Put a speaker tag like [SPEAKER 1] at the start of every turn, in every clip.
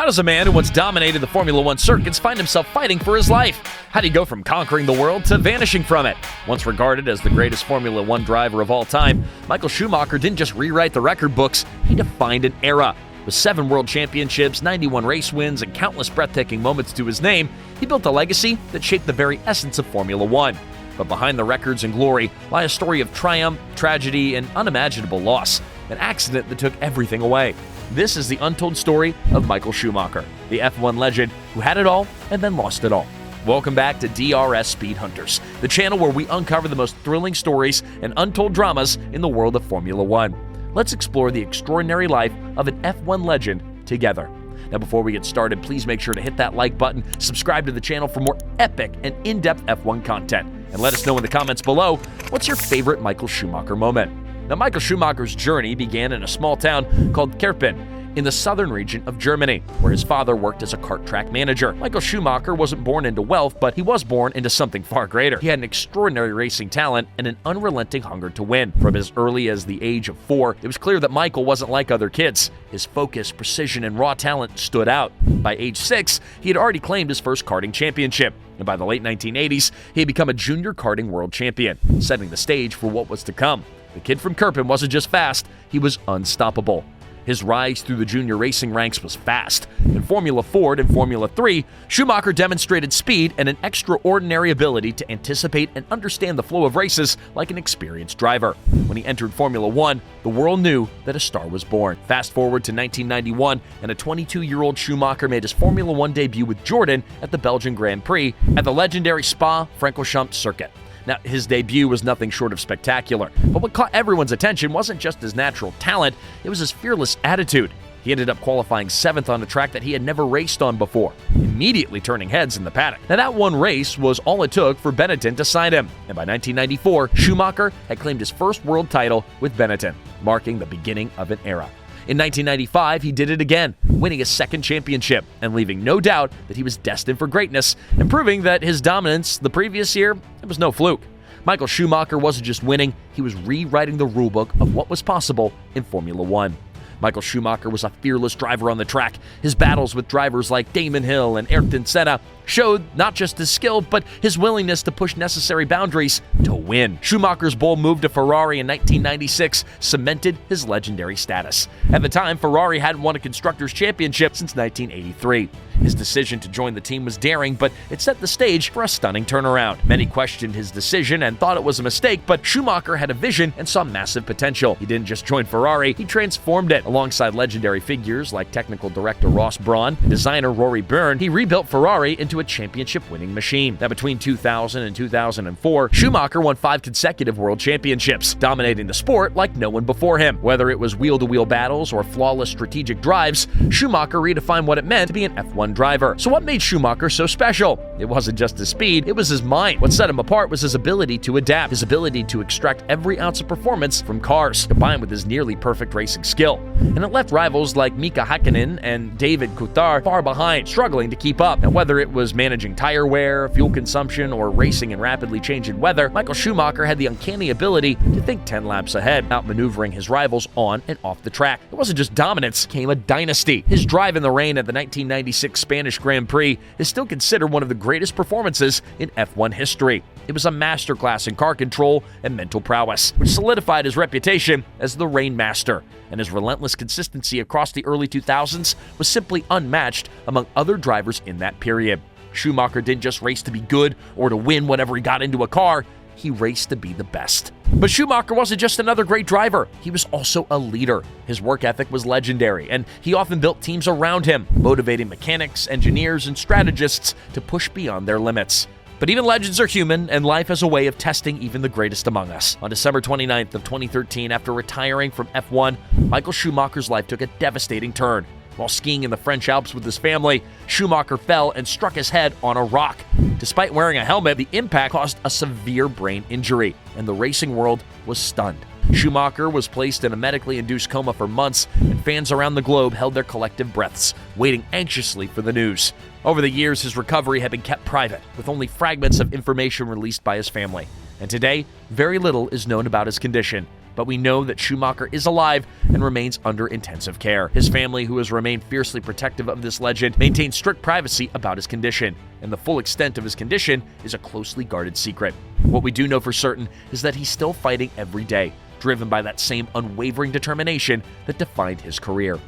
[SPEAKER 1] does a man who once dominated the Formula One circuits find himself fighting for his life? How do you go from conquering the world to vanishing from it? Once regarded as the greatest Formula One driver of all time, Michael Schumacher didn't just rewrite the record books, he defined an era. With 7 world championships, 91 race wins, and countless breathtaking moments to his name, he built a legacy that shaped the very essence of Formula One. But behind the records and glory lie a story of triumph, tragedy, and unimaginable loss, an accident that took everything away. This is the untold story of Michael Schumacher, the F1 legend who had it all and then lost it all. Welcome back to DRS Speed Hunters, the channel where we uncover the most thrilling stories and untold dramas in the world of Formula One. Let's explore the extraordinary life of an F1 legend together. Now, before we get started, please make sure to hit that like button, subscribe to the channel for more epic and in-depth F1 content, and let us know in the comments below, what's your favorite Michael Schumacher moment? Now, Michael Schumacher's journey began in a small town called Kerpen in the southern region of Germany, where his father worked as a kart track manager. Michael Schumacher wasn't born into wealth, but he was born into something far greater. He had an extraordinary racing talent and an unrelenting hunger to win. From as early as the age of 4, it was clear that Michael wasn't like other kids. His focus, precision, and raw talent stood out. By age 6, he had already claimed his first karting championship. And by the late 1980s, he had become a junior karting world champion, setting the stage for what was to come. The kid from Kerpen wasn't just fast, he was unstoppable. His rise through the junior racing ranks was fast. In Formula Ford and Formula 3, Schumacher demonstrated speed and an extraordinary ability to anticipate and understand the flow of races like an experienced driver. When he entered Formula 1, the world knew that a star was born. Fast forward to 1991, and a 22-year-old Schumacher made his Formula 1 debut with Jordan at the Belgian Grand Prix at the legendary Spa-Francorchamps circuit. Now, his debut was nothing short of spectacular, but what caught everyone's attention wasn't just his natural talent, it was his fearless attitude. He ended up qualifying 7th on a track that he had never raced on before, immediately turning heads in the paddock. Now, that one race was all it took for Benetton to sign him, and by 1994, Schumacher had claimed his first world title with Benetton, marking the beginning of an era. In 1995, he did it again, winning his second championship and leaving no doubt that he was destined for greatness and proving that his dominance the previous year, it was no fluke. Michael Schumacher wasn't just winning, he was rewriting the rulebook of what was possible in Formula One. Michael Schumacher was a fearless driver on the track. His battles with drivers like Damon Hill and Ayrton Senna showed not just his skill, but his willingness to push necessary boundaries to win. Schumacher's bold move to Ferrari in 1996 cemented his legendary status. At the time, Ferrari hadn't won a Constructors' Championship since 1983. His decision to join the team was daring, but it set the stage for a stunning turnaround. Many questioned his decision and thought it was a mistake, but Schumacher had a vision and saw massive potential. He didn't just join Ferrari, he transformed it. Alongside legendary figures like technical director Ross Brawn and designer Rory Byrne, he rebuilt Ferrari into a championship-winning machine. Now, between 2000 and 2004, Schumacher won 5 consecutive world championships, dominating the sport like no one before him. Whether it was wheel-to-wheel battles or flawless strategic drives, Schumacher redefined what it meant to be an F1 driver. So what made Schumacher so special? It wasn't just his speed, it was his mind. What set him apart was his ability to adapt, his ability to extract every ounce of performance from cars, combined with his nearly perfect racing skill. And it left rivals like Mika Häkkinen and David Coulthard far behind, struggling to keep up. Now, whether it was managing tire wear, fuel consumption, or racing in rapidly changing weather, Michael Schumacher had the uncanny ability to think 10 laps ahead, outmaneuvering his rivals on and off the track. It wasn't just dominance, it became a dynasty. His drive in the rain at the 1996 Spanish Grand Prix is still considered one of the greatest performances in F1 history. It was a masterclass in car control and mental prowess, which solidified his reputation as the Rain Master, and his relentless consistency across the early 2000s was simply unmatched among other drivers in that period. Schumacher didn't just race to be good or to win whenever he got into a car, he raced to be the best. But Schumacher wasn't just another great driver, he was also a leader. His work ethic was legendary, and he often built teams around him, motivating mechanics, engineers, and strategists to push beyond their limits. But even legends are human, and life has a way of testing even the greatest among us. On December 29th of 2013, after retiring from F1, Michael Schumacher's life took a devastating turn. While skiing in the French Alps with his family, Schumacher fell and struck his head on a rock. Despite wearing a helmet, the impact caused a severe brain injury, and the racing world was stunned. Schumacher was placed in a medically induced coma for months, and fans around the globe held their collective breaths, waiting anxiously for the news. Over the years, his recovery had been kept private, with only fragments of information released by his family. And today, very little is known about his condition. but we know that Schumacher is alive and remains under intensive care. His family, who has remained fiercely protective of this legend, maintains strict privacy about his condition, and the full extent of his condition is a closely guarded secret. What we do know for certain is that he's still fighting every day, driven by that same unwavering determination that defined his career.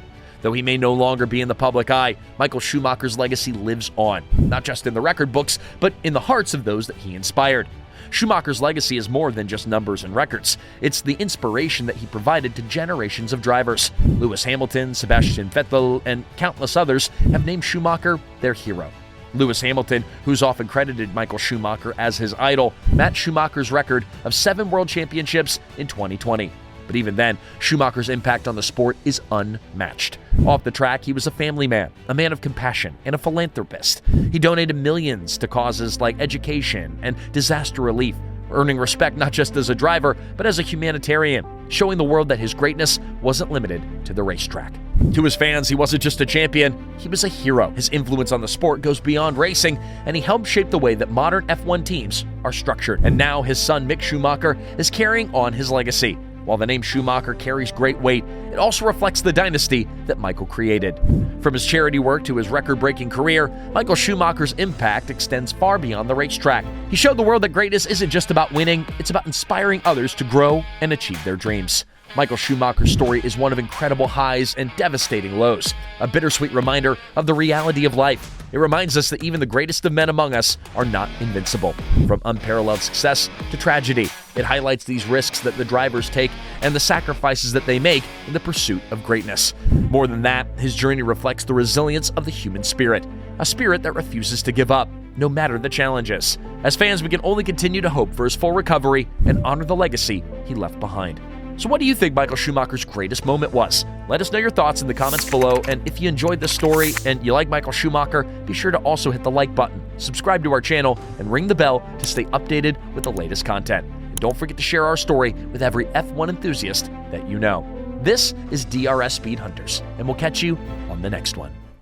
[SPEAKER 1] Though he may no longer be in the public eye, Michael Schumacher's legacy lives on, not just in the record books, but in the hearts of those that he inspired. Schumacher's legacy is more than just numbers and records. It's the inspiration that he provided to generations of drivers. Lewis Hamilton, Sebastian Vettel, and countless others have named Schumacher their hero. Lewis Hamilton, who's often credited Michael Schumacher as his idol, matched Schumacher's record of 7 world championships in 2020. But even then, Schumacher's impact on the sport is unmatched. Off the track, he was a family man, a man of compassion, and a philanthropist. He donated millions to causes like education and disaster relief, earning respect not just as a driver, but as a humanitarian, showing the world that his greatness wasn't limited to the racetrack. To his fans, he wasn't just a champion, he was a hero. His influence on the sport goes beyond racing, and he helped shape the way that modern F1 teams are structured. And now his son, Mick Schumacher, is carrying on his legacy. While the name Schumacher carries great weight, it also reflects the dynasty that Michael created. From his charity work to his record-breaking career, Michael Schumacher's impact extends far beyond the racetrack. He showed the world that greatness isn't just about winning, it's about inspiring others to grow and achieve their dreams. Michael Schumacher's story is one of incredible highs and devastating lows, a bittersweet reminder of the reality of life. It reminds us that even the greatest of men among us are not invincible. From unparalleled success to tragedy, it highlights these risks that the drivers take and the sacrifices that they make in the pursuit of greatness. More than that, his journey reflects the resilience of the human spirit, a spirit that refuses to give up, no matter the challenges. As fans, we can only continue to hope for his full recovery and honor the legacy he left behind. So what do you think Michael Schumacher's greatest moment was? Let us know your thoughts in the comments below, and if you enjoyed this story and you like Michael Schumacher, be sure to also hit the like button, subscribe to our channel, and ring the bell to stay updated with the latest content. And don't forget to share our story with every F1 enthusiast that you know. This is DRS Speed Hunters, and we'll catch you on the next one.